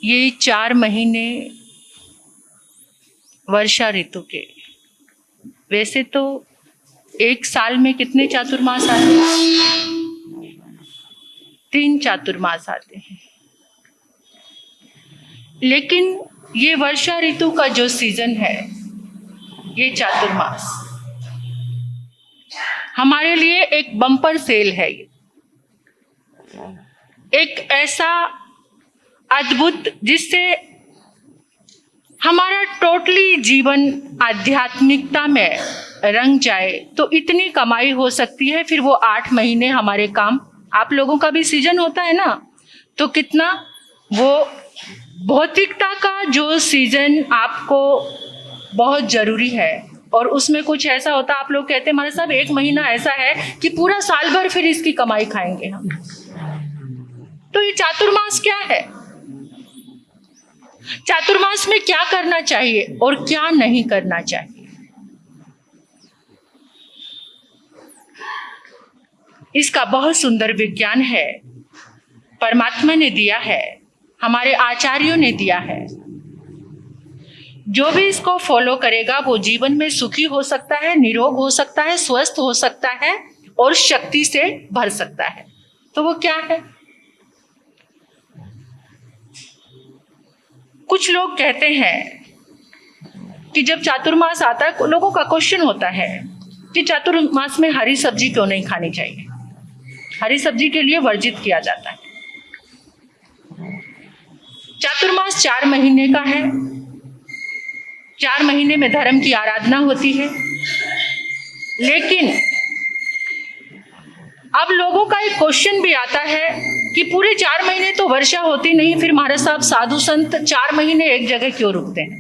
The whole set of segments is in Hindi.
ये 4 महीने वर्षा ऋतु के, वैसे तो एक साल में कितने चातुर्मास आते हैं? 3 चातुर्मास आते हैं। लेकिन ये वर्षा ऋतु का जो सीजन है, ये चातुर्मास हमारे लिए एक बम्पर सेल है। एक ऐसा अद्भुत जिससे हमारा टोटली जीवन आध्यात्मिकता में रंग जाए, तो इतनी कमाई हो सकती है। फिर वो 8 महीने हमारे काम, आप लोगों का भी सीजन होता है ना, तो कितना वो भौतिकता का जो सीजन आपको बहुत जरूरी है। और उसमें कुछ ऐसा होता, आप लोग कहते हैं हमारे साहब 1 महीना ऐसा है कि पूरा साल भर फिर इसकी कमाई खाएंगे हम। तो ये चातुर्मास क्या है? चातुर्मास में क्या करना चाहिए और क्या नहीं करना चाहिए, इसका बहुत सुंदर विज्ञान है, परमात्मा ने दिया है, हमारे आचार्यों ने दिया है। जो भी इसको फॉलो करेगा वो जीवन में सुखी हो सकता है, निरोग हो सकता है, स्वस्थ हो सकता है और शक्ति से भर सकता है। तो वो क्या है? कुछ लोग कहते हैं कि जब चातुर्मास आता है, लोगों का क्वेश्चन होता है कि चातुर्मास में हरी सब्जी क्यों नहीं खानी चाहिए? हरी सब्जी के लिए वर्जित किया जाता है। चातुर्मास 4 महीने का है। 4 महीने में धर्म की आराधना होती है। लेकिन अब लोगों का एक क्वेश्चन भी आता है कि पूरे 4 महीने तो वर्षा होती नहीं, फिर महाराज साहब साधु संत 4 महीने एक जगह क्यों रुकते हैं?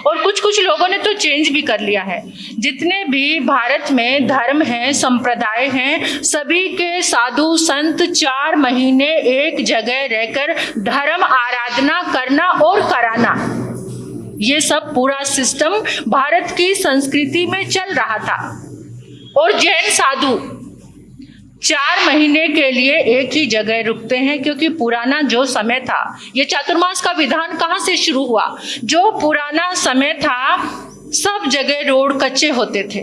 और कुछ लोगों ने तो चेंज भी कर लिया है। जितने भी भारत में धर्म हैं, संप्रदाय हैं, सभी के साधु संत 4 महीने एक जगह रहकर धर्म आराधना करना और कराना, ये सब पूरा सिस्टम भारत की संस्कृति में चल रहा था। और जैन साधु 4 महीने के लिए एक ही जगह रुकते हैं, क्योंकि पुराना जो समय था, ये चातुर्मास का विधान कहाँ से शुरू हुआ? जो पुराना समय था, सब जगह रोड कच्चे होते थे,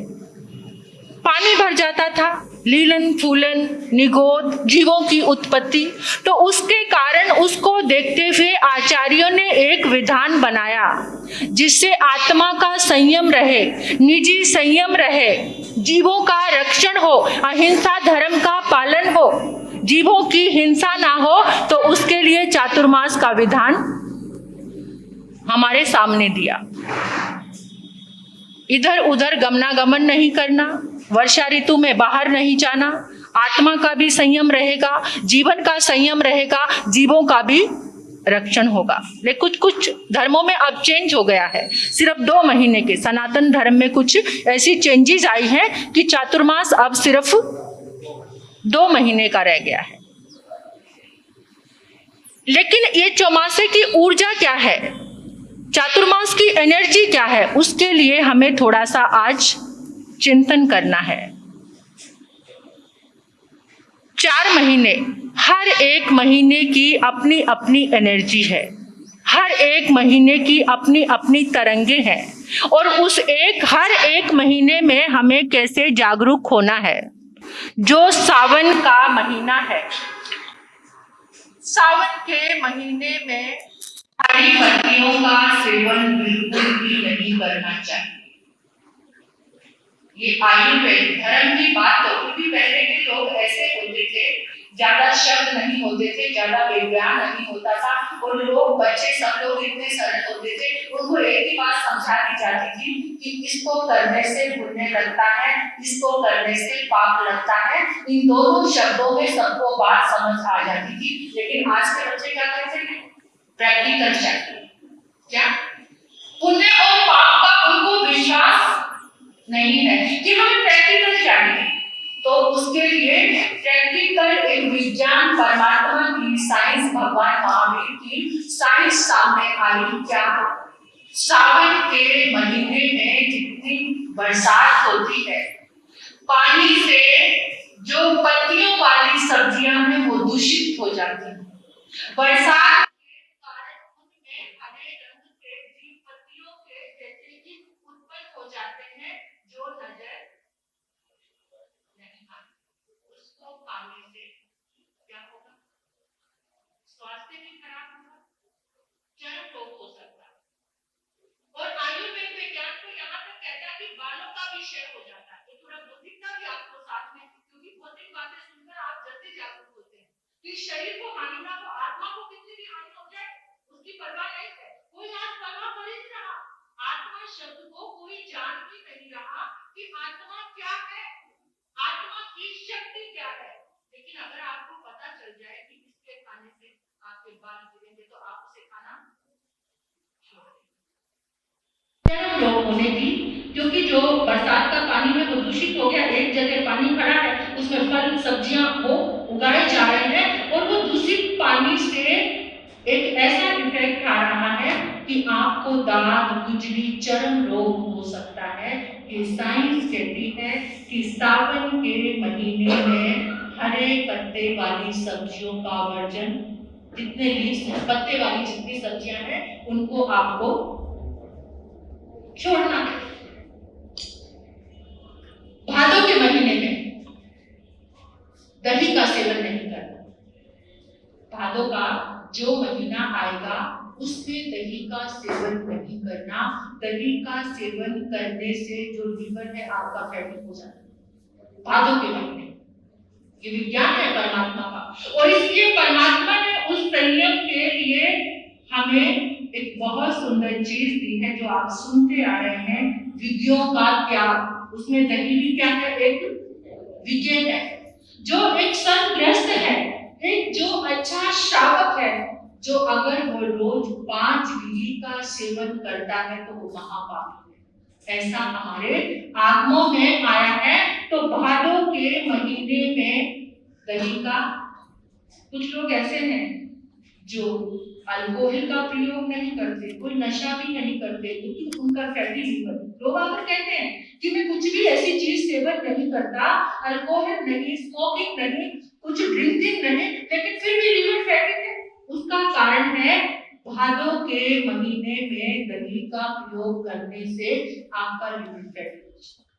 पानी भर जाता था, लीलन फूलन निगोद जीवों की उत्पत्ति। तो उसके कारण उसको देखते हुए आचार्यों ने एक विधान बनाया जिससे आत्मा का संयम रहे, निजी संयम रहे, जीवों का रक्षण हो, अहिंसा धर्म का पालन हो, जीवों की हिंसा ना हो। तो उसके लिए चातुर्मास का विधान हमारे सामने दिया। इधर उधर गमनागमन नहीं करना, वर्षा ऋतु में बाहर नहीं जाना, आत्मा का भी संयम रहेगा, जीवन का संयम रहेगा, जीवों का भी रक्षण होगा। लेकिन कुछ धर्मों में अब चेंज हो गया है। सिर्फ 2 महीने के सनातन धर्म में कुछ ऐसी चेंजेस आई हैं कि चातुर्मास अब सिर्फ 2 महीने का रह गया है। लेकिन ये चौमासे की ऊर्जा क्या है, चातुर्मास की एनर्जी क्या है, उसके लिए हमें थोड़ा सा आज चिंतन करना है। 4 महीने, हर एक महीने की अपनी अपनी एनर्जी है, हर एक महीने की अपनी अपनी तरंगे हैं। और उस हर एक महीने में हमें कैसे जागरूक होना है। जो सावन का महीना है, सावन के महीने में हरी पत्तियों का सेवन बिल्कुल भी नहीं करना चाहिए। ये आयुर्वेद धर्म की बात तो, क्योंकि पहले के लोग ऐसे होते थे, ज्यादा शब्द नहीं होते थे, ज्यादा विज्ञान नहीं होता था, और लोग बच्चे सब लोग इतने सरल होते थे। उनको एक ही बात समझा दी जाती थी कि इसको करने से पुण्य लगता है, इसको करने से पाप लगता है। इन दोनों शब्दों में सबको बात समझ आ जाती थी। लेकिन आज के बच्चे क्या करते हैं? प्रैक्टिकल चाहिए। क्या पुण्य और पाप का उनको विश्वास नहीं है कि हमें प्रैक्टिकल चाहिए। तो उसके लिए प्रैक्टिकल एक विज्ञान, परमात्मा की साइंस, भगवान महावीर की साइंस सामने आई। क्या सावन के महीने में जितनी बरसात होती है, पानी से जो पत्तियों वाली सब्जियां हैं वो दूषित हो जाती हैं। बरसात स्वास्थ्य भी खराब होगा, चर्म रोग हो सकता है। और आयुर्वेद विज्ञान तो यहाँ तक कहता है कि बालों का भी क्षय हो जाता है। ये थोड़ा भौतिकता भी आपको साथ में, क्योंकि भौतिक बातें सुनकर आप जल्दी जागरूक होते हैं कि शरीर को हानि ना हो, आत्मा को कितनी भी हानि हो जाए उसकी परवाह नहीं है। कोई आज परवाह कर ही नहीं रहा, आत्मा शब्द को कोई जान ही नहीं रहा कि आत्मा क्या है, आत्मा की शक्ति क्या है। लेकिन अगर आपको पता चल जाए कि इसके खाने से आपके बाल गिरेंगे तो आप उसे खाना छोड़ दें। चरम रोग होने की, क्योंकि जो बरसात का पानी है वो दूषित हो गया, एक जगह पानी खड़ा है उसमें फल सब्जियां वो उगाए जा रहे हैं और वो दूषित पानी से एक ऐसा इफेक्ट आ रहा है कि आपको दांत, खुजली, चर्म रोग हो सकता है। कि साइंस कहती है कि सावन के महीने में हरे पत्ते वाली सब्जियों का वर्जन, जितने लीव्स हैं, पत्ते वाली जितनी सब्जियां हैं उनको आपको छोड़ना है। भादों के महीने में दही का सेवन नहीं करना। भादों का जो महीना आएगा उसमें दही का सेवन नहीं करना। दही का सेवन करने से जो लीवर है आपका फैटी हो जाता है भादों के महीने। ये विज्ञान है परमात्मा का, और इसलिए परमात्मा ने उस संयम के लिए हमें एक बहुत सुंदर चीज दी है जो आप सुनते आ रहे हैं, विधियों का त्याग। उसमें दही भी क्या है, एक विजय है। जो एक संतग्रस्त है, एक जो अच्छा श्रावक है, जो अगर वो रोज 5 विधि का सेवन करता है तो वो महापापी है। ऐसा हमारे आगमों में आया है। तो भादों के महीने में दही का, कुछ लोग ऐसे हैं जो अल्कोहल का प्रयोग नहीं करते, कोई नशा भी नहीं करते, क्योंकि उनका फैटी लीवर। लोग अगर कहते हैं कि मैं कुछ भी ऐसी चीज सेवन नहीं करता, अल्कोहल नहीं, स्मोकिंग नहीं, कुछ ड्रिंकिंग नहीं, लेकिन फिर भी लीवर फैटी है, उसका कारण है भादों के महीने में दही का प्रयोग करने से आपका लीवर फैटी हो जाता है।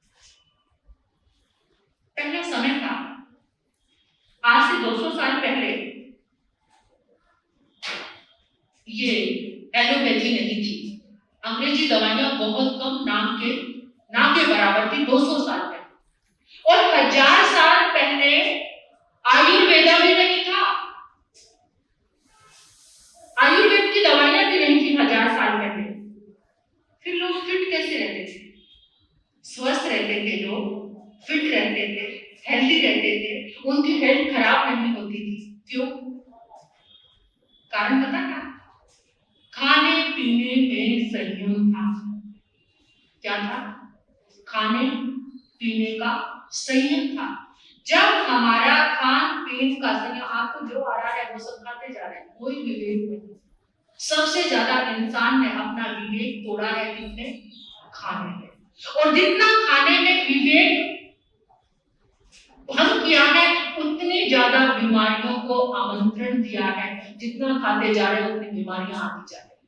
पहला समय था, आज से 200 साल पहले ये एलोपैथी नहीं थी, अंग्रेजी दवाइयां बहुत कम, नाम के बराबर थी 200 साल पहले। और 1000 साल पहले आयुर्वेदा भी नहीं था, आयुर्वेद की दवाइयां भी नहीं थी 1000 साल पहले। फिर लोग फिट कैसे रहते थे, स्वस्थ रहते थे, लोग फिट रहते थे, हेल्दी रहते थे, उनकी हेल्थ खराब नहीं होती थी। क्यों? कारण पता था, खाने पीने में संयम था। क्या था? खाने पीने का संयम था। जब हमारा खान पीन का संयम, आपको जो आ रहा है वो सब खाते जा रहे हैं, कोई विवेक नहीं। सबसे ज्यादा इंसान ने अपना विवेक तोड़ा है कितने? खाने में। और जितना खाने में विवेक भंग किया है, उतनी ज्यादा बीमारियों को आमंत्रण दिया है। जितना खाते जा रहे हैं उतनी बीमारियां आती जा रही है।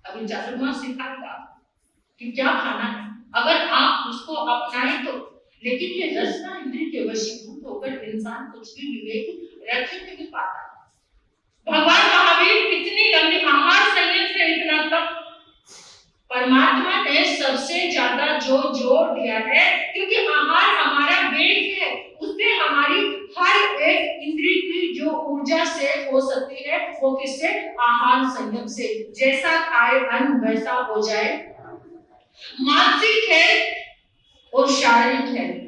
अभी चातुर्मास सिखाएगा कि क्या खाना है, अगर आप उसको अपनाएं तो। लेकिन ये रसना इंद्रिय के वशीभूत होकर इंसान कुछ भी विवेक रख नहीं पाता। भगवान महावीर कितनी लंबी आहार संयम से इतना तक, परमात्मा ने सबसे ज्यादा जो जोर दिया है, क्योंकि आहार हमारा बेस है, उससे हमारी हर एक इंद्रिय की जो ऊर्जा से हो सकती है वो किससे? आहार संयम से। जैसा खाए अन्न वैसा हो जाए। मानसिक हेल्थ और शारीरिक हेल्थ,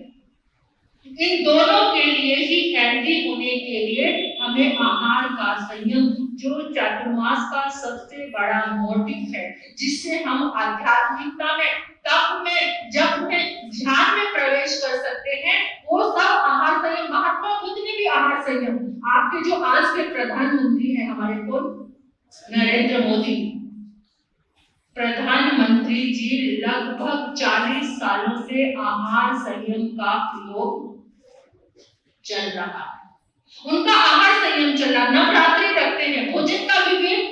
इन दोनों के लिए ही हेल्दी होने के लिए हमें आहार का संयम, जो चातुर्मास का सबसे बड़ा मोटिव है, जिससे हम आध्यात्मिकता में, तप में, जप में, ध्यान में प्रवेश कर सकते हैं, वो सब आहार संयम। महात्मा बुद्ध ने भी आहार संयम, आपके जो आज के प्रधानमंत्री हैं हमारे, कौन? नरेंद्र मोदी प्रधानमंत्री जी लगभग 40 सालों से आहार संयम का प्रयोग चल रहा है। उनका आहार संयम चल रहा, नवरात्रि रखते हैं, भोजन का विवेक,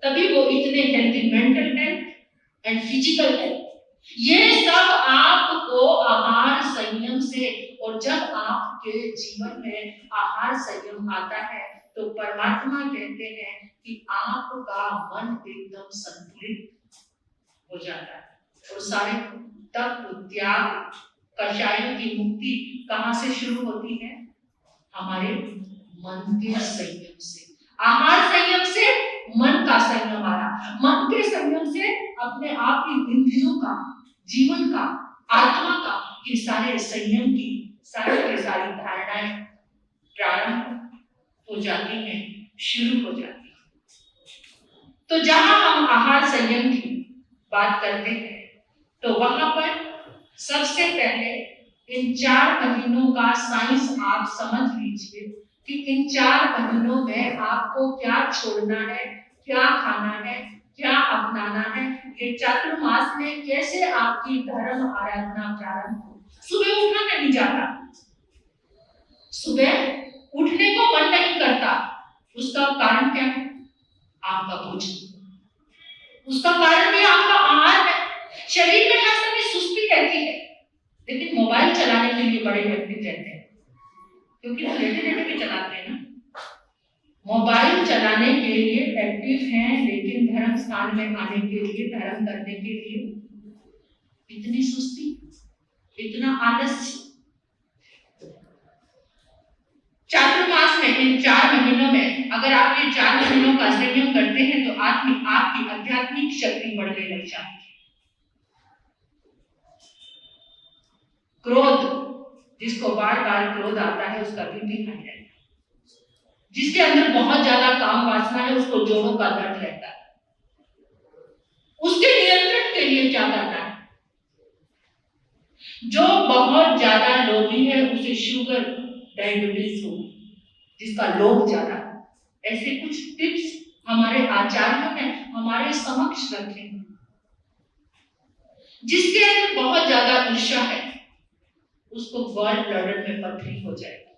तभी वो इतने healthy, mental health and physical health, ये सब आपको आहार संयम से। और जब आपके जीवन में आहार संयम आता है तो परमात्मा कहते हैं कि आपका मन एकदम संतुलित हो जाता है। और सारे तप त्याग कषायों की मुक्ति कहाँ से शुरू होती है? हमारे मन के संयम से। आहार संयम से मन का संयम आया, मन के संयम से अपने आप की इंद्रियों का, जीवन का, आत्मा का, ये सारे संयम की सारी की सारी धारणाएं प्रारंभ हो जाती हैं, शुरू हो जाती हैं। तो जहां हम आहार संयम की बात करते हैं तो वहां पर सबसे पहले इन 4 महीनों का साइंस आप समझ लीजिए कि इन 4 महीनों में आपको क्या छोड़ना है, क्या खाना है, क्या अपनाना है। ये चातुर्मास में कैसे आपकी धर्म आराधना प्रारंभ हो। सुबह उठना नहीं जाता, सुबह उठने को मन नहीं करता, उसका कारण क्या है? आपका भोजन। उसका कारण भी आपका आहार है। शरीर में हर समय सुस्ती रहती है, लेकिन मोबाइल चलाने के लिए बड़े एक्टिव रहते हैं, क्योंकि वो लेटे लेटे भी चलाते हैं ना। मोबाइल चलाने के लिए एक्टिव हैं, लेकिन धर्म स्थान में आने के लिए, धर्म करने के लिए इतनी सुस्ती, इतना आलस्य। चातुर्मास में इन 4 महीनों में अगर आप ये 4 महीनों का संयम करते हैं तो आपकी आध्यात्मिक शक्ति बढ़ने लग जाती है। क्रोध, जिसको बार बार क्रोध आता है उसका बीपी हाई रहता है। जिसके अंदर बहुत ज्यादा काम वासना है उसको जोड़ों का दर्द रहता है। उसके नियंत्रण के लिए क्या करना है? जो बहुत ज्यादा लोभी है उसे शुगर डायबिटीज हो, जिसका लोभ ज्यादा, ऐसे कुछ टिप्स हमारे आचार्यों ने हमारे समक्ष रखे हैं। जिसके अंदर बहुत ज्यादा ईर्ष्या है उसको गॉल ब्लैडर में पथरी हो जाएगी,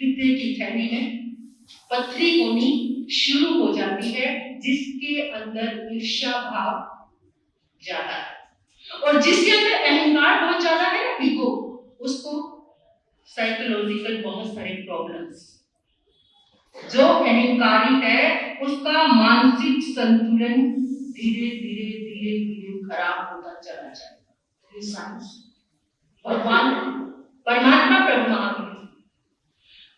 पित्ते की थैली में पथरी होनी शुरू हो जाती है, जिसके अंदर ईर्ष्या भाव ज्यादा है। और जिसके अंदर अहंकार बहुत ज्यादा है ना, ईगो, उसको साइकोलॉजिकल बहुत सारे प्रॉब्लम्स। जो अहंकारी है उसका मानसिक संतुलन धीरे धीरे धीरे धीरे खराब होता चला जाएगा। ये साइंस भगवान परमात्मा प्रभु महावीर।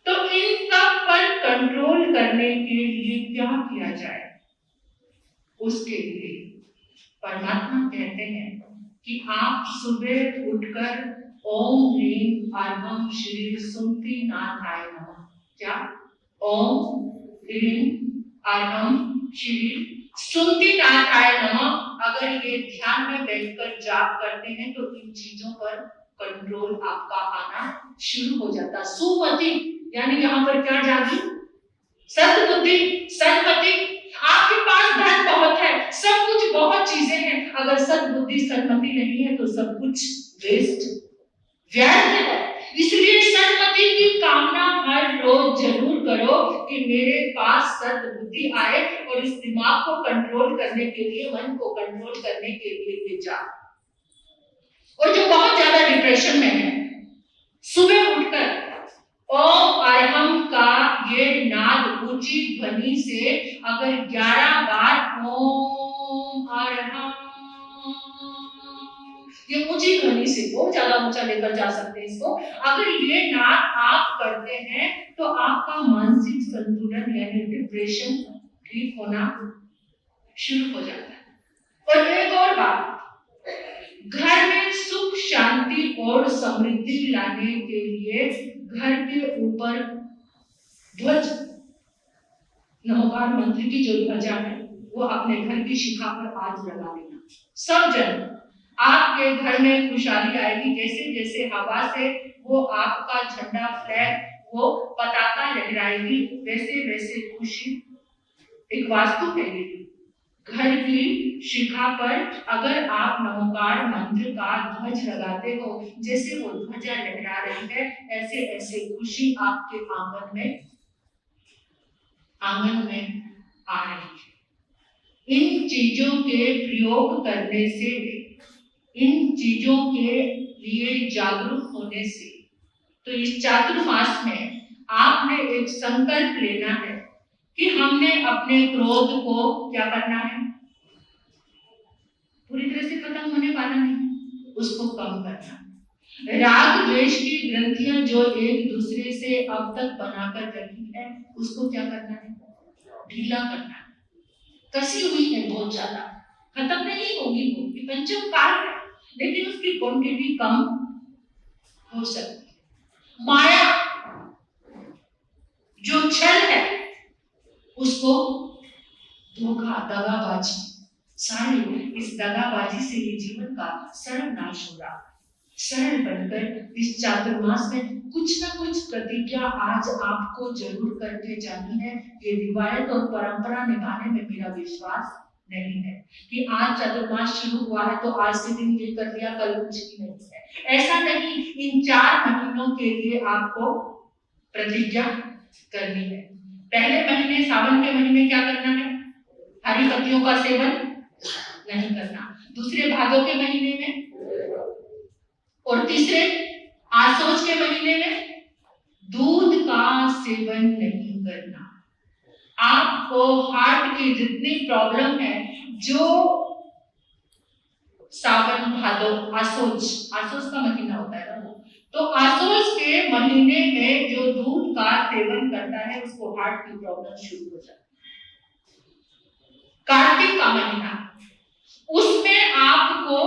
तो इन सब पर कंट्रोल करने के लिए क्या किया जाए? उसके लिए परमात्मा कहते हैं कि आप सुबह उठकर ओम ह्रीं अर्हं श्री सुमति नाथाय नमः। क्या? ओम ह्रीं अर्हं श्री सुमति नाथाय नमः। अगर ये ध्यान में बैठकर जाप करते हैं तो इन चीजों पर कंट्रोल आपका आना शुरू हो जाता। सुमति यानी यहाँ पर क्या जागी? सद्बुद्धि, सन्मति। आपके पास धन बहुत है, सब कुछ बहुत चीजें हैं, अगर सद्बुद्धि सन्मति नहीं है तो सब कुछ वेस्ट, व्यर्थ है। इसलिए सन्मति की कामना हर रोज जरूर करो कि मेरे पास सद्बुद्धि आए, और इस दिमाग को कंट्रोल करने के लिए, मन को कंट्रोल करने के लिए ये जाप। और जो बहुत ज्यादा डिप्रेशन में है, सुबह उठकर ओम अर्हं का ये नाद ऊंची ध्वनि से अगर 11 बार ओम अर्हं, ये ऊंची ध्वनि से, बहुत ज्यादा ऊंचा लेकर जा सकते हैं इसको, अगर ये नाद आप करते हैं तो आपका मानसिक संतुलन यानी डिप्रेशन ठीक होना शुरू हो जाता है। और एक और बात, घर में सुख शांति और समृद्धि लाने के लिए घर के ऊपर ध्वज, नमोकार मंत्र की जो ध्वजा है वो अपने घर की शिखा पर आज लगा लेना। सब जन, आपके घर में खुशहाली आएगी। जैसे जैसे हवा से वो आपका झंडा, फ्लैग, वो पताका लहराएगी, वैसे वैसे खुशी। एक वास्तु है ये, घर की शिखा पर अगर आप नमोकार मंत्र का ध्वज लगाते हो, जैसे वो ध्वजा लहरा रही है, ऐसे ऐसे खुशी आपके आंगन में आ रही है। इन चीजों के प्रयोग करने से, इन चीजों के लिए जागरूक होने से, तो इस चातुर्मास में आपने एक संकल्प लेना है कि हमने अपने क्रोध को क्या करना है, पूरी तरह से खत्म होने वाला नहीं, उसको कम करना। राग द्वेष की ग्रंथियां जो एक दूसरे से अब तक बनाकर रखी है, उसको क्या करना है, ढीला करना है। कसी हुई है बहुत ज्यादा, खत्म नहीं होगी वो, ये पंचम काल है, लेकिन उसकी क्वांटिटी कम हो सकती है। माया जो छल है, उसको धोखा, दगाबाजी, सारे इस दगाबाजी से ये जीवन का सर्वनाश हो रहा है। सरल बनकर इस चातुर्मास में कुछ ना कुछ प्रतिज्ञा आज आपको जरूर करके जानी है। ये रिवायत और परंपरा निभाने में मेरा विश्वास नहीं है कि आज चातुर्मास शुरू हुआ है तो आज के दिन ये कर लिया, कल कुछ भी नहीं है। ऐसा नहीं, इन 4 महीनों के लिए आपको प्रतिज्ञा करनी है। पहले महीने, सावन के महीने क्या करना है, हरी पत्तियों का सेवन नहीं करना। दूसरे भादों के महीने में, और तीसरे आसोज के महीने में दूध का सेवन नहीं करना। आपको हार्ट की जितनी प्रॉब्लम है, जो सावन, भादो, आसोज का महीना होता है ना, तो आसोज के महीने में जो दूध का सेवन करता है उसको हार्ट की प्रॉब्लम शुरू हो जाती है। कार्तिक का महीना, उसमें आपको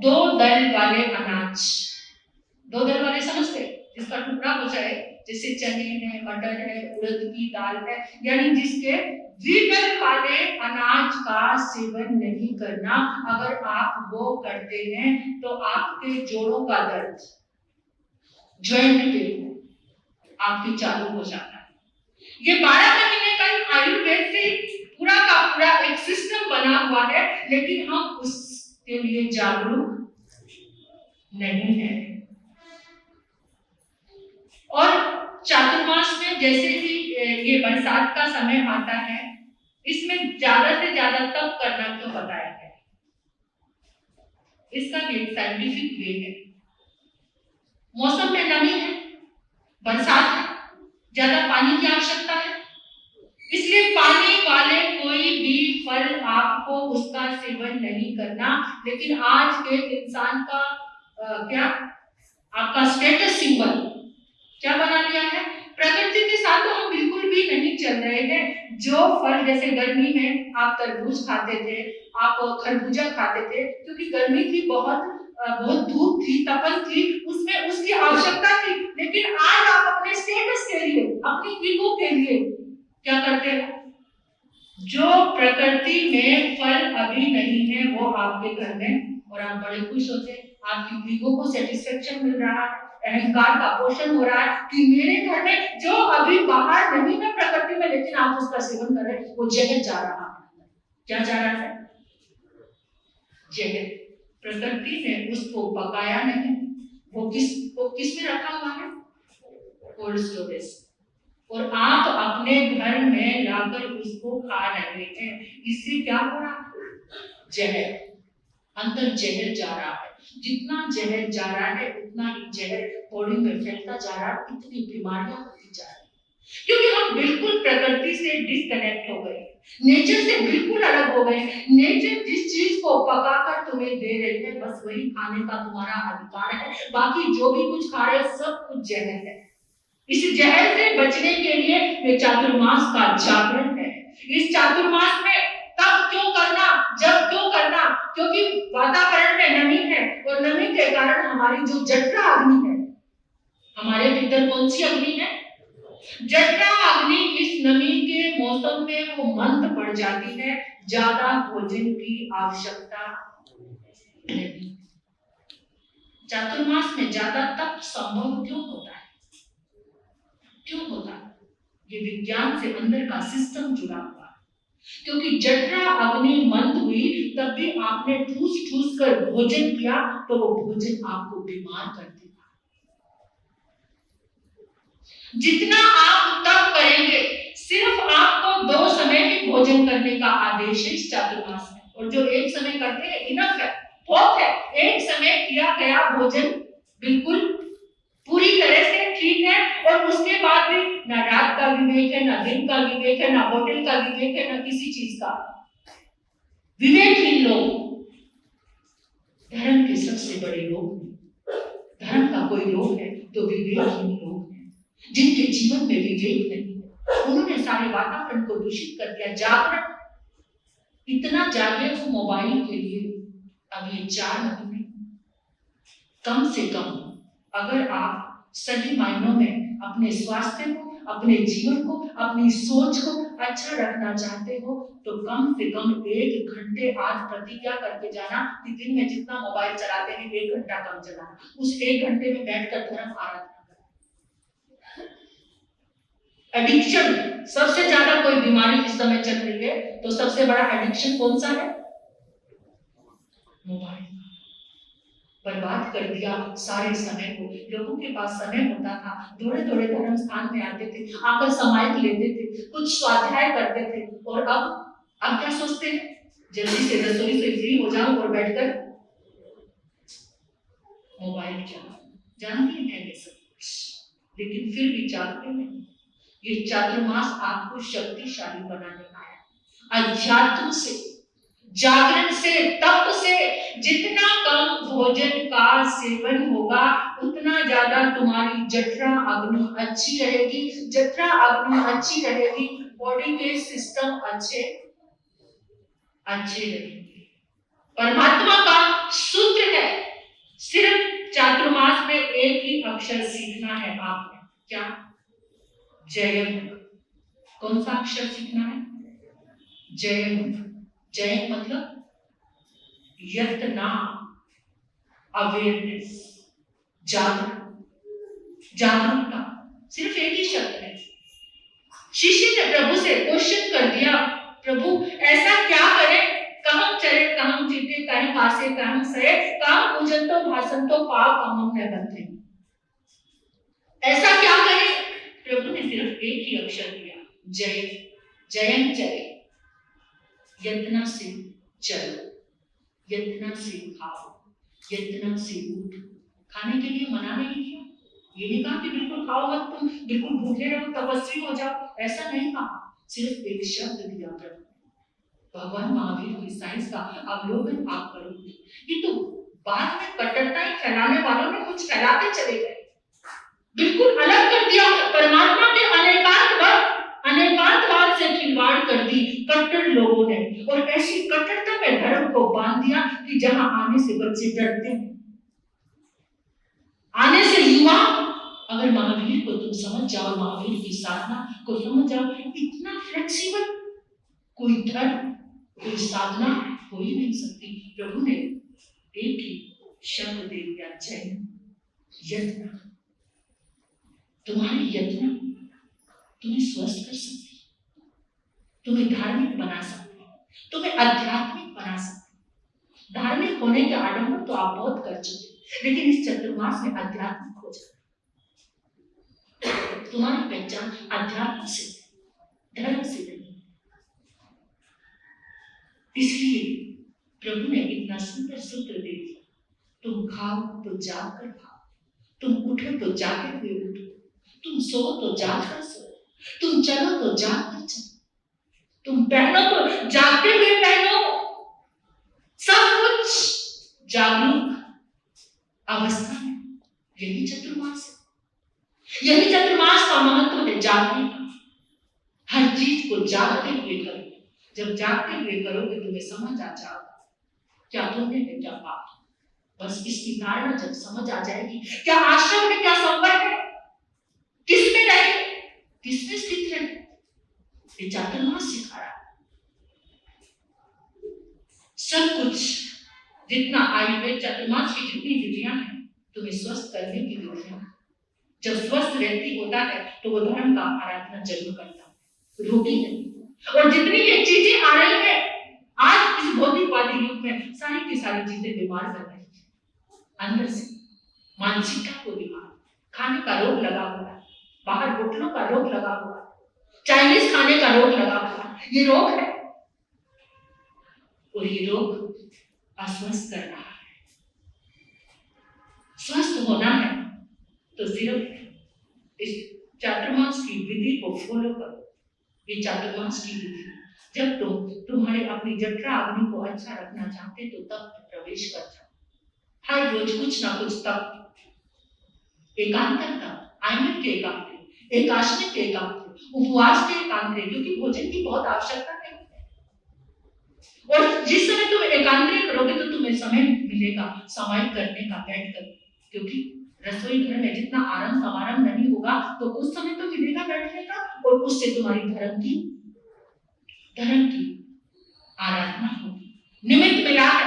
2 दल वाले अनाज, 2 दल वाले समझते, जिसका टुकड़ा हो जाए, जैसे चने है, मटर है, उड़द की दाल है, यानी जिसके द्विदल वाले अनाज का सेवन नहीं करना। अगर आप वो करते हैं तो आपके जोड़ों का दर्द, जॉइंट पेन आपके चालू हो जाता है। ये 12 महीने का आयुर्वेद से पूरा का पूरा एक सिस्टम बना हुआ है, लेकिन हम उसके लिए जागरूक नहीं है। और चातुर्मास में जैसे ही ये बरसात का समय आता है, इसमें ज्यादा से ज्यादा तप करना क्यों बताया गया, इसका भी एक साइंटिफिक वे है। मौसम में नमी है, बरसात है, ज्यादा पानी की आवश्यकता है, इसलिए पानी वाले कोई भी फल आपको उसका सेवन नहीं करना। लेकिन आज के इंसान का क्या आपका स्टेटस सिंबल क्या बना लिया है, प्रकृति के साथ तो हम बिल्कुल भी नहीं चल रहे हैं। जो फल, जैसे गर्मी में आप तरबूज खाते थे, आप खरबूजा खाते थे, क्योंकि गर्मी थी, बहुत धूप थी, तपन थी, उसमें उसकी आवश्यकता थी। लेकिन आज आप अपने स्टेटस के लिए, अपनी ईगो के लिए क्या करते हैं, जो प्रकृति में फल अभी नहीं है वो आपके घर में, और आप बड़े खुश होते हैं, आपकी ईगो को सेटिस्फेक्शन मिल रहा है, अहंकार का पोषण हो रहा है कि मेरे घर में जो अभी बाहर नहीं है प्रकृति में, लेकिन आप उसका सेवन कर रहे हैं, वो जहर जा रहा है। क्या जा रहा है, जहर। प्रकृति ने उसको पकाया नहीं, वो किस में रखा हुआ है, कोल्ड स्टोरेज, और आप अपने घर में लाकर उसको खा रहे हैं। इससे क्या हो रहा है, जहर, अंदर जहर जा रहा है। जितना जहर जा रहा है उतना ही जहर बॉडी में फैलता जा रहा है, इतनी बीमारियां होती जा रही है, क्योंकि हम बिल्कुल प्रकृति से डिस्कनेक्ट हो गए, नेचर से बिल्कुल अलग हो गए। नेचर जिस चीज को पकाकर तुम्हें दे रही है, बस वही खाने का तुम्हारा अधिकार है, बाकी जो भी कुछ खा रहे हो सब कुछ जहर है। इस जहर से बचने के लिए ये चातुर्मास का जागरण है। इस चातुर्मास में तब क्यों करना, जब क्यों करना, क्योंकि वातावरण में नमी है, और नमी के कारण हमारी जो जठरा अग्नि है, हमारे भीतर कौन सी अग्नि है, जठरा अग्नि, इस नमी के मौसम में वो मंद पड़ जाती है, ज्यादा भोजन की आवश्यकता नहीं। चातुर्मास में ज्यादा तप संभव क्यों होता है, क्यों होता है, ये विज्ञान से अंदर का सिस्टम जुड़ा हुआ है। क्योंकि जठरा अग्नि मंद हुई, तब भी आपने ठूस ठूस कर भोजन किया, तो वो भोजन आपको बीमार कर देगा। जितना आप तप करेंगे, सिर्फ आपको 2 समय ही भोजन करने का आदेश है इस चातुर्मास में, और जो एक समय करते हैं इनफ है, बहुत है। एक समय किया गया भोजन बिल्कुल पूरी तरह से ठीक है, और उसके बाद भी ना रात का विवेक है, ना दिन का विवेक है, ना होटल का विवेक है, ना किसी चीज का। विवेकहीन लोग धर्म के सबसे बड़े लोग हैं। धर्म का कोई लोग है तो विवेकहीन लोग हैं, जिनके जीवन में विवेक नहीं है। उन्होंने सारे वातावरण को दूषित कर दिया। जागरण इतना जागे वो मोबाइल के लिए। अब ये 4 महीने कम से कम अगर आप सही मायनों में अपने स्वास्थ्य को, अपने जीवन को, अपनी सोच को अच्छा रखना चाहते हो तो कम से कम 1 घंटे आज प्रतिज्ञा करके जाना कि दिन में जितना मोबाइल चलाते हैं 1 घंटा कम चलाना। उस 1 घंटे में बैठकर धर्म आराधना। एडिक्शन सबसे ज्यादा कोई बीमारी इस समय चल रही है तो सबसे बड़ा एडिक्शन कौन सा है? मोबाइल। बर्बाद कर दिया सारे समय को। लोगों के पास समय होता था, थोड़े थोड़े धर्म स्थान में आते थे, आकर समाहित लेते थे, कुछ स्वाध्याय करते थे, और अब क्या सोचते हैं? जल्दी से रसोई से फ्री हो जाओ और बैठकर मोबाइल चलाओ। जानते हैं ये सब कुछ, लेकिन फिर भी जागते नहीं। ये चातुर्मास आपको शक्तिशाली बनाने का है। अध्यात्म से, जागरण से, तप से जितना कम भोजन का सेवन होगा उतना ज्यादा तुम्हारी जठरा अग्नि अच्छी रहेगी। जठरा अग्नि अच्छी रहेगी, बॉडी के सिस्टम अच्छे रहेंगे। परमात्मा का सूत्र है, सिर्फ चातुर्मास में एक ही अक्षर सीखना है आपने। क्या? जयंत। कौन सा अक्षर सीखना है? जयंत। जयंत मतलब यत्ना, अवेयरनेस, जागरूकता। सिर्फ एक ही शब्द है। शिष्य ने प्रभु से क्वेश्चन कर दिया, प्रभु ऐसा क्या करें? कहम चरे कहम जीते, कहीं कासे कहम सहे, काम पूजन तो भाषण तो पाप हम न बनते। ऐसा क्या करें? प्रभु ने सिर्फ एक ही अक्षर दिया, जय। जयं चले, यत्ना से चलो, यत्ना से खाओ, यत्ना से उठो। खाने के लिए मना नहीं किया, ये नहीं कहा कि बिल्कुल खाओ मत, तुम बिल्कुल भूखे रहो, तपस्वी हो जाओ, ऐसा नहीं कहा। सिर्फ एक शब्द दिया प्रभु। भगवान महावीर की साइंस का अवलोकन आप करोगे। ये तो बाद में कट्टरता फैलाने वालों ने कुछ फैलाते चले गए, बिल्कुल अलग कर दिया। परमात्मा के अनेकांतवाद से खिलवाड़ कर दी कट्टर लोगों ने, और ऐसी कट्टरता में धर्म को बांध दिया कि जहां आने से बच्चे डरते हैं, आने से युवा। अगर महावीर को तुम समझ जाओ, महावीर की साधना को समझ जाओ, इतना फ्लेक्सिबल कोई धर्म, कोई साधना हो ही नहीं सकती। प्रभु ने एक ही शब्द दे दिया, जय। यत्न, तुम्हारी यत्न तुम्हें स्वस्थ कर सकती, तुम्हें धार्मिक बना सकती, तुम्हें आध्यात्मिक बना सकती। धार्मिक होने के आडंबर तो आप बहुत कर चुके, लेकिन इस चतुर्मास में आध्यात्मिक हो जाए। तुम्हारी पहचान अध्यात्म से, धर्म से नहीं। इसलिए प्रभु ने इतना सुंदर सूत्र दे दिया, तुम खाओ तो जाग कर खाओ, तुम उठो तो जागे हुए उठो, तुम सो तो जाग कर सो, तुम चलो तो जाग कर चलो, तुम पहनो तो जागते हुए पहनो। सब कुछ जागरूक अवस्था में। यही चतुर्मास है, यही चतुर्मास का महत्व है, जागने का। हर चीज को जागते हुए करो। जब जागते हुए करोगे तुम्हें समझ आ जाएगा क्या पुण्य है, क्या पाप। बस इसकी धारणा जब समझ आ जाएगी, क्या आश्रम में क्या संबंध है, किसमें रहे, किसमें स्थित रहे, ये चातुर्मास सिखा रहा है। सब कुछ जितना आयुर्वेद चातुर्मास की जितनी विधियां हैं, तुम्हें स्वस्थ करने की विधियां। जब स्वस्थ व्यक्ति होता है तो वो धर्म का आराधना जरूर करता है, रोगी नहीं। और जितनी ये चीजें आ रही है आज इस भौतिकवादी युग में, सारी की सारी चीजें बीमार कर रही है अंदर से। मानसिकता को बीमार, खाने का रोग लगा हुआ है, बाहर होटलों का रोग लगा हुआ है, चाइनीज खाने का रोग लगा हुआ है। ये रोग है, और ये रोग अस्वस्थ कर रहा है। स्वस्थ होना है तो सिर्फ इस चातुर्मास की विधि को फॉलो करो। ये चातुर्मास की विधि, जब तुम तुम्हारे अपनी जठरा अग्नि को अच्छा रखना चाहते तो तप में प्रवेश कर जाओ। हर रोज कुछ ना कुछ तप, एकांतता, आयनिक के एकांतरे, एकाश्मिक के एकांतरे, उपवास के एकांतरे, क्योंकि भोजन की बहुत आवश्यकता नहीं है। और जिस समय तुम एकांतरे करोगे तो तुम्हें समय मिलेगा सामायिक करने का, बैठ कर, क्योंकि रसोई घर में जितना आराम समाराम नहीं होगा तो उस समय तो मिलेगा बैठने का, और उससे तुम्हारी धर्म की आराधना होगी। निमित्त मिला है,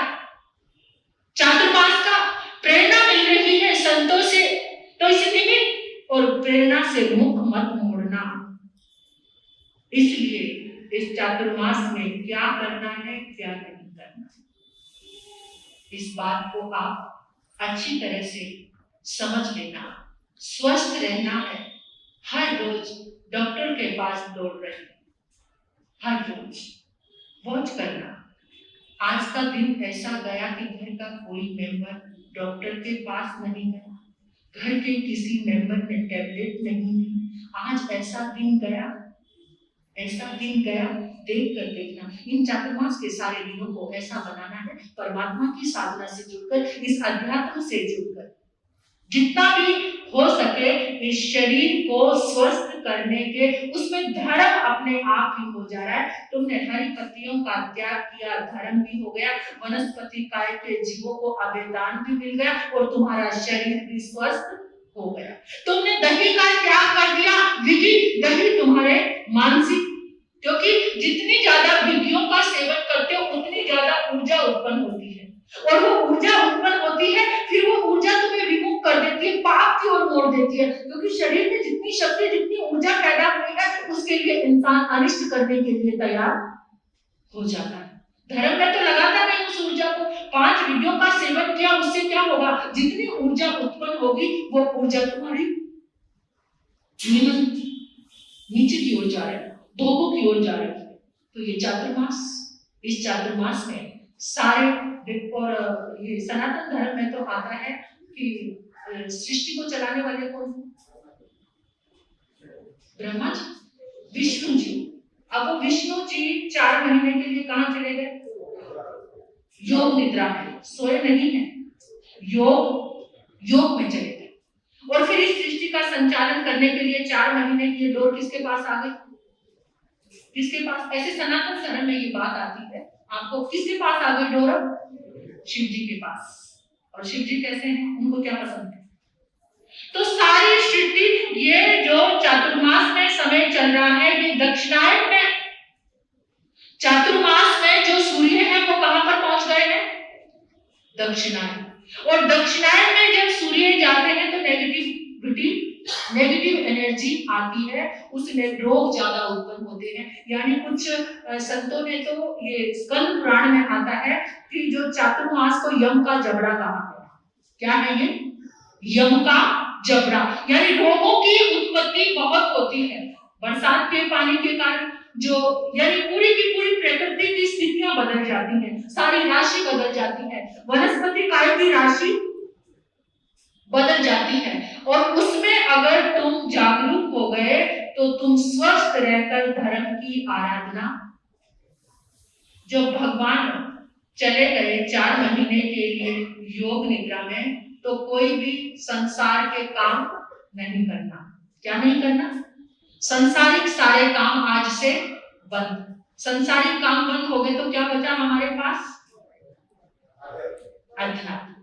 चातुर्मास का प्रेरणा मिल रही है संतों से, तो इस निमित्त और प्रेरणा से मुख मत मोड़ना। इसलिए इस चातुर्मास में क्या करना है, क्या नहीं करना, इस बात को आप अच्छी तरह से समझ लेना। स्वस्थ रहना है, हर रोज डॉक्टर के पास दौड़ रहे, हर रोज वॉच करना। आज का दिन ऐसा गया कि घर का कोई मेंबर डॉक्टर के पास नहीं गया, घर के किसी मेंबर ने टैबलेट नहीं ली। आज ऐसा दिन गया, देख कर देखना। इन चातुर्मास के सारे दिनों को ऐसा बनाना है, परमात्मा की साधना से जुड़कर, इस अध्यात्म से जुड़कर, जितना भी हो सके इस शरीर को स्वस्थ करने के, उसमें धर्म अपने आप ही हो जा रहा है। तुमने हरी पत्तियों का त्याग किया, धर्म भी हो गया, वनस्पति काय के जीवों को अभेदान भी मिल गया, और तुम्हारा शरीर भी स्वस्थ हो गया। तुमने दही का त्याग कर दिया, विधि दही तुम्हारे मानसिक, क्योंकि जितनी ज्यादा विधियों का सेवन करते हो उतनी ज्यादा ऊर्जा उत्पन्न होती है, और वो ऊर्जा उत्पन्न होती है, फिर वो ऊर्जा तुम्हें विमुख कर देती है, पाप की ओर मोड़ देती है, क्योंकि शरीर में जितनी शक्ति, जितनी ऊर्जा पैदा हुई है, उसके लिए इंसान अनिष्ट करने के लिए तैयार हो जाता है। धर्म में तो लगाता नहीं उस ऊर्जा को। 5 विधियों का सेवन किया, उससे क्या होगा, जितनी ऊर्जा उत्पन्न होगी वो ऊर्जा तुम्हारी नीचे की ओर जा रही है, भोगों की ओर जा रही है। तो ये चातुर्मास, इस चातुर्मास में सारे, और ये सनातन धर्म में तो आता है कि सृष्टि को चलाने वाले कौन? ब्रह्मा जी, विष्णु जी। अब वो विष्णु जी 4 महीने के लिए कहां चले गए? योग निद्रा में, सोए नहीं है, योग में चले गए। और फिर इस सृष्टि का संचालन करने के लिए 4 महीने की डोर किसके पास आ गई? किसके पास? ऐसे सनातन धर्म में ये बात आती है, आपको किसके पास आ गई डोर? शिव जी के पास। और शिव जी कैसे हैं, उनको क्या पसंद है? तो सारी सृष्टि, ये जो चातुर्मास में समय चल रहा है, ये दक्षिणायन में, चातुर्मास में जो सूर्य है वो कहां पर पहुंच गए हैं? दक्षिणायन। और दक्षिणायन में जब सूर्य जाते हैं तो नेगेटिव एनर्जी आती है, उसमें रोग ज्यादा उत्पन्न होते हैं। यानी कुछ संतों ने तो ये स्कंद पुराण में आता है कि जो चातुर्मास को यम का जबड़ा कहा है। क्या है ये? यम का जबड़ा, यानी रोगों की उत्पत्ति बहुत होती है बरसात के पानी के कारण, जो यानी पूरी की पूरी प्रकृति की स्थितियां बदल जाती हैं, सारी राशि बदल जाती है, वनस्पति काय की राशि बदल जाती है। और उसमें अगर तुम जागरूक हो गए तो तुम स्वस्थ रहकर धर्म की आराधना, जो भगवान चले गए 4 महीने के लिए योग निद्रा में, तो कोई भी संसार के काम नहीं करना। क्या नहीं करना? संसारिक सारे काम आज से बंद। संसारिक काम बंद हो गए तो क्या बचा हमारे पास? अध्यात्म।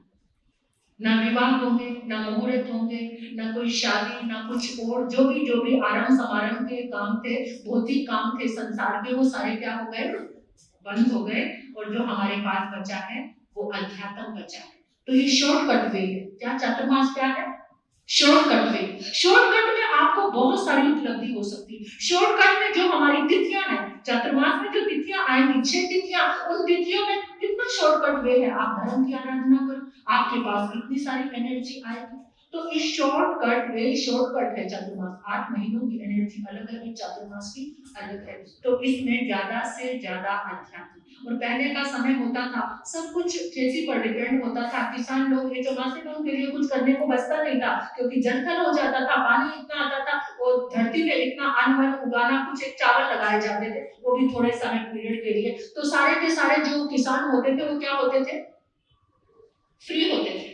ना विवाह होंगे, ना मुहूर्त होंगे, ना कोई शादी, ना कुछ और जो भी आराम समारंभ के काम थे, भौतिक काम थे संसार के, वो सारे क्या हो गए? बंद हो गए। और जो हमारे पास बचा है वो अध्यात्म बचा है। तो ये शॉर्टकट वे है। क्या चातुर्मास क्या है? Shortcut way. शॉर्टकट में आपको बहुत सारी उपलब्धि हो सकती है। शॉर्टकट में जो हमारी तिथियां हैं, चातुर्मास में जो तिथियां आएंगी, 6 तिथियां, उन तिथियों में कितना शॉर्टकट वे है। आप धर्म की आराधना करो, आपके पास इतनी सारी एनर्जी आएगी। तो इस शॉर्टकट वेरी शॉर्टकट है चातुर्मास। 8 महीनों की एनर्जी अलग है, चातुर्मास की अलग है। तो इसमें ज्यादा से ज्यादा अध्यात्म। और पहले का समय होता था, सब कुछ खेती पर डिपेंड होता था। किसान लोग ये चौमासे में उनके लिए कुछ करने को बचता नहीं था, क्योंकि जलथल हो जाता था, पानी इतना आता था, और धरती में इतना अन्न उगाना, कुछ एक चावल लगाए जाते थे, वो भी थोड़े समय पीरियड के लिए। तो सारे के सारे जो किसान होते थे वो क्या होते थे? फ्री होते थे।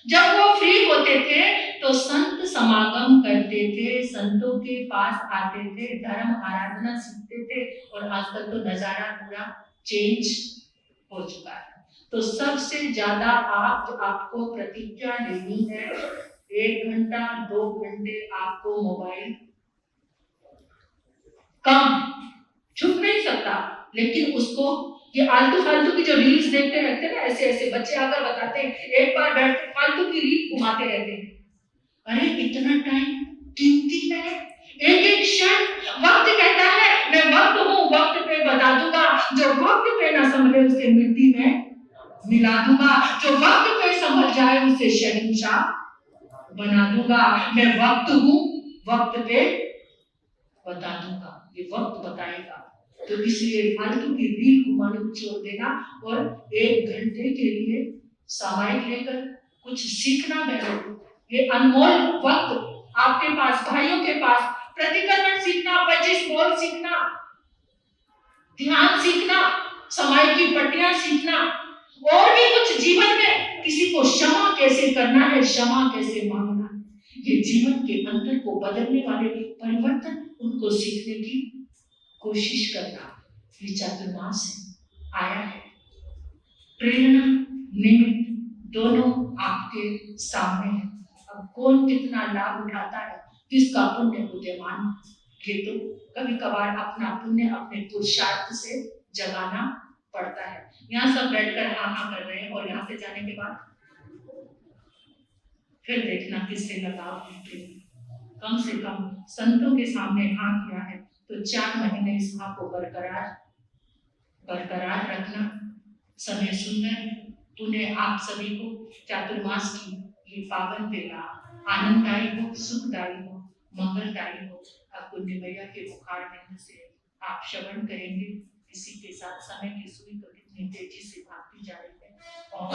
जब वो फ्री होते थे तो संत समागम करते थे, संतों के पास आते थे, धर्म आराधना सीखते थे। और आजकल तो नजारा पूरा चेंज हो चुका है। तो सबसे ज्यादा आपको प्रतिज्ञा लेनी है, 1 घंटा 2 घंटे आपको मोबाइल कम, छुप नहीं सकता, लेकिन उसको ये आलतू फालतू की जो रील्स देखते रहते हैं ना, ऐसे ऐसे बच्चे आकर बताते हैं, एक बार बैठते फालतू की रील घुमाते रहते हैं। अरे इतना टाइम कीमती है, एक एक क्षण। वक्त कहता है मैं वक्त हूँ, वक्त पे बता दूंगा, जो वक्त पे ना संभले उसे मिट्टी में मिला दूंगा, जो वक्त पे संभल जाए उसे शहंशाह बना दूंगा। मैं वक्त हूँ, वक्त पे बता दूंगा, ये वक्त बताएगा। तो इसलिए फालतू की रील घुमाने को छोड़ देना और 1 घंटे के लिए सामायिक लेकर कुछ सीखना है। ये अनमोल वक्त आपके पास, भाइयों के पास, प्रतिक्रमण सीखना, 25 बोल सीखना, ध्यान सीखना, समय की पट्टियां सीखना, और भी कुछ जीवन में किसी को क्षमा कैसे करना है, क्षमा कैसे मांगना है, ये जीवन के अंतर को बदलने वाले परिवर्तन, उनको सीखने की कोशिश करना। ये चातुर्मास आया है, प्रेरणा निमित्त दोनों आपके सामने है। अब कौन कितना लाभ उठाता है, किसका पुण्य उदयमान, ये तो कभी कभार अपना पुण्य अपने पुरुषार्थ से जगाना पड़ता है। यहाँ सब बैठकर हाँ कर रहे हैं, और यहाँ से जाने के बाद फिर देखना किससे लगाव है। कम से कम संतों के सामने हाँ किया है तो 4 महीने इस हाँ को बरकरार रखना। समय सुंदर, पुण्य आप सभी को चातुर्मास की ये पावन बेला आनंददायी हो, सुखदायी हो, मंगलदायी हो। अब कुंज मैया के मुखार बिंद से आप श्रवण करेंगे। इसी के साथ समय की सुई तो कितनी तेजी से भागती जा रही है। और